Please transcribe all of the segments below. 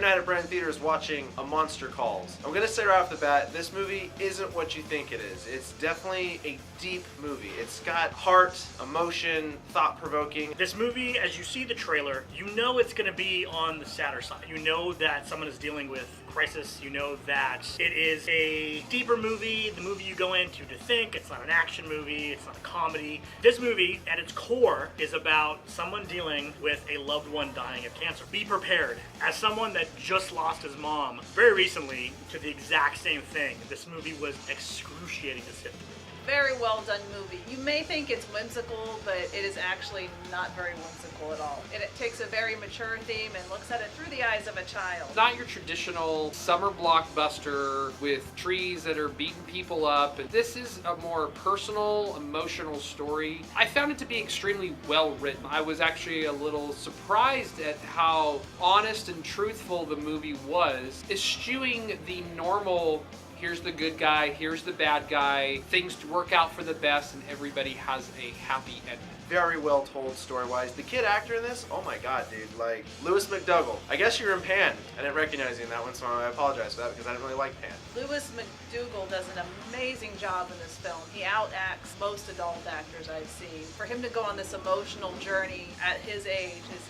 night at Brandon Theaters watching A Monster Calls. I'm gonna say right off the bat, this movie isn't what you think it is. It's definitely a deep movie. It's got heart, emotion, thought-provoking. This movie, as you see the trailer, you know it's gonna be on the sadder side. You know that someone is dealing with crisis. You know that it is a deeper movie, the movie you go into to think. It's not an action movie, it's not a comedy. This movie, at its core, is about someone dealing with a loved one dying of cancer. Be prepared. As someone that just lost his mom very recently to the exact same thing, this movie was excruciating to sit through. Very well done movie. You may think it's whimsical, but it is actually not very whimsical at all. And it takes a very mature theme and looks at it through the eyes of a child. Not your traditional summer blockbuster with trees that are beating people up. This is a more personal, emotional story. I found it to be extremely well written. I was actually a little surprised at how honest and truthful the movie was, eschewing the normal here's the good guy, here's the bad guy, things to work out for the best, and everybody has a happy ending. Very well told story-wise. The kid actor in this, oh my god, dude, like, Lewis McDougall. I guess you were in Pan. I didn't recognize you in that one, so I apologize for that because I didn't really like Pan. Lewis McDougall does an amazing job in this film. He outacts most adult actors I've seen. For him to go on this emotional journey at his age is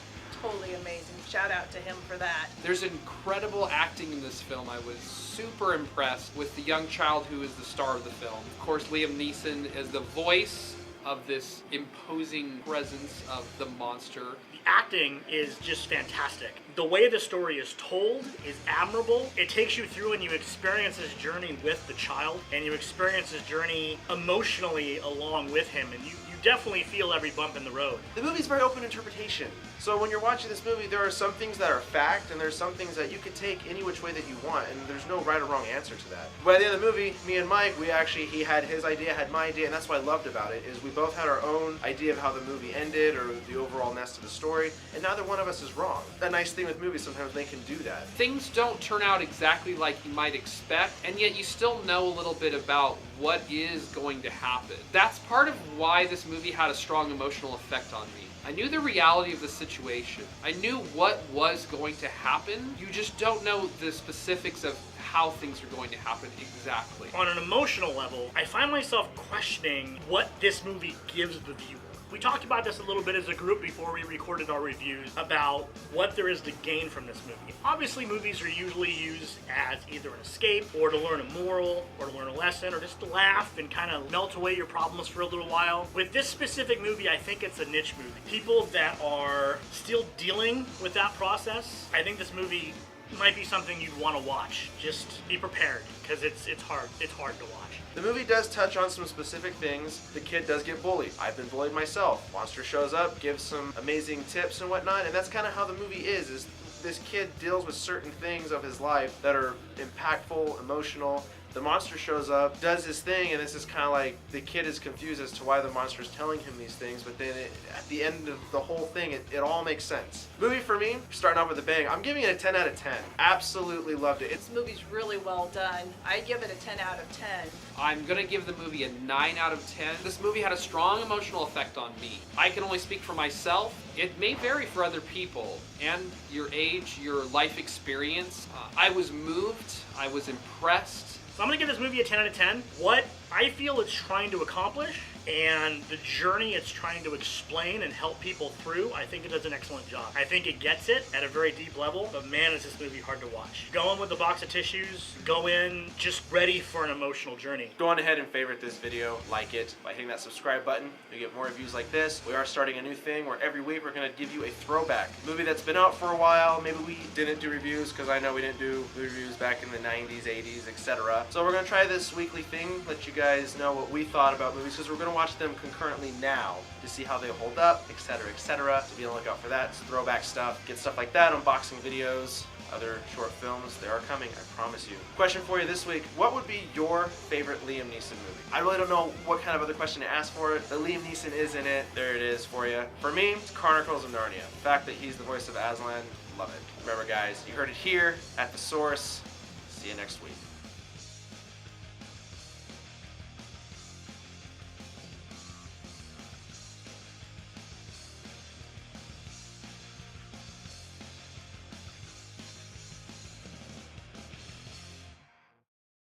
totally amazing. Shout out to him for that. There's incredible acting in this film. I was super impressed with the young child who is the star of the film. Of course, Liam Neeson is the voice of this imposing presence of the monster. The acting is just fantastic. The way the story is told is admirable. It takes you through and you experience his journey with the child, and you experience his journey emotionally along with him, and you definitely feel every bump in the road. The movie's very open interpretation. So when you're watching this movie, there are some things that are fact, and there's some things that you could take any which way that you want, and there's no right or wrong answer to that. By the end of the movie, me and Mike, he had his idea, had my idea, and that's what I loved about it, is we both had our own idea of how the movie ended, or the overall nest of the story, and neither one of us is wrong. A nice thing with movies, sometimes they can do that. Things don't turn out exactly like you might expect, and yet you still know a little bit about what is going to happen. That's part of why this movie had a strong emotional effect on me. I knew the reality of the situation. I knew what was going to happen. You just don't know the specifics of how things are going to happen exactly. On an emotional level, I find myself questioning what this movie gives the viewer. We talked about this a little bit as a group before we recorded our reviews about what there is to gain from this movie. Obviously, movies are usually used as either an escape or to learn a moral or to learn a lesson or just to laugh and kind of melt away your problems for a little while. With this specific movie, I think it's a niche movie. People that are still dealing with that process, I think this movie might be something you'd want to watch. Just be prepared, because it's hard to watch. The movie does touch on some specific things. The kid does get bullied. I've been bullied myself. Monster shows up, gives some amazing tips and whatnot, and that's kind of how the movie is this kid deals with certain things of his life that are impactful, emotional. The monster shows up, does his thing, and this is kind of like the kid is confused as to why the monster is telling him these things, but then at the end of the whole thing, it all makes sense. Movie for me, starting off with a bang, I'm giving it a 10 out of 10. Absolutely loved it. This movie's really well done. I give it a 10 out of 10. I'm gonna give the movie a 9 out of 10. This movie had a strong emotional effect on me. I can only speak for myself. It may vary for other people and your age, your life experience. I was moved, I was impressed. So I'm going to give this movie a 10 out of 10. What I feel it's trying to accomplish and the journey it's trying to explain and help people through, I think it does an excellent job. I think it gets it at a very deep level, but man, is this movie hard to watch. Go in with a box of tissues, go in just ready for an emotional journey. Go on ahead and favorite this video, like it, by hitting that subscribe button. You get more reviews like this. We are starting a new thing where every week we're going to give you a throwback movie that's been out for a while. Maybe we didn't do reviews because I know we didn't do reviews back in the 90s, 80s, etc. So we're going to try this weekly thing, let you guys know what we thought about movies, because we're going to watch them concurrently now to see how they hold up, etc., etc. So be on the lookout for that. It's throwback stuff, get stuff like that, unboxing videos, other short films. They are coming, I promise you. Question for you this week: what would be your favorite Liam Neeson movie? I really don't know what kind of other question to ask for it, but Liam Neeson is in it. There it is for you. For me, it's Chronicles of Narnia. The fact that he's the voice of Aslan, love it. Remember guys, you heard it here at The Source. See you next week.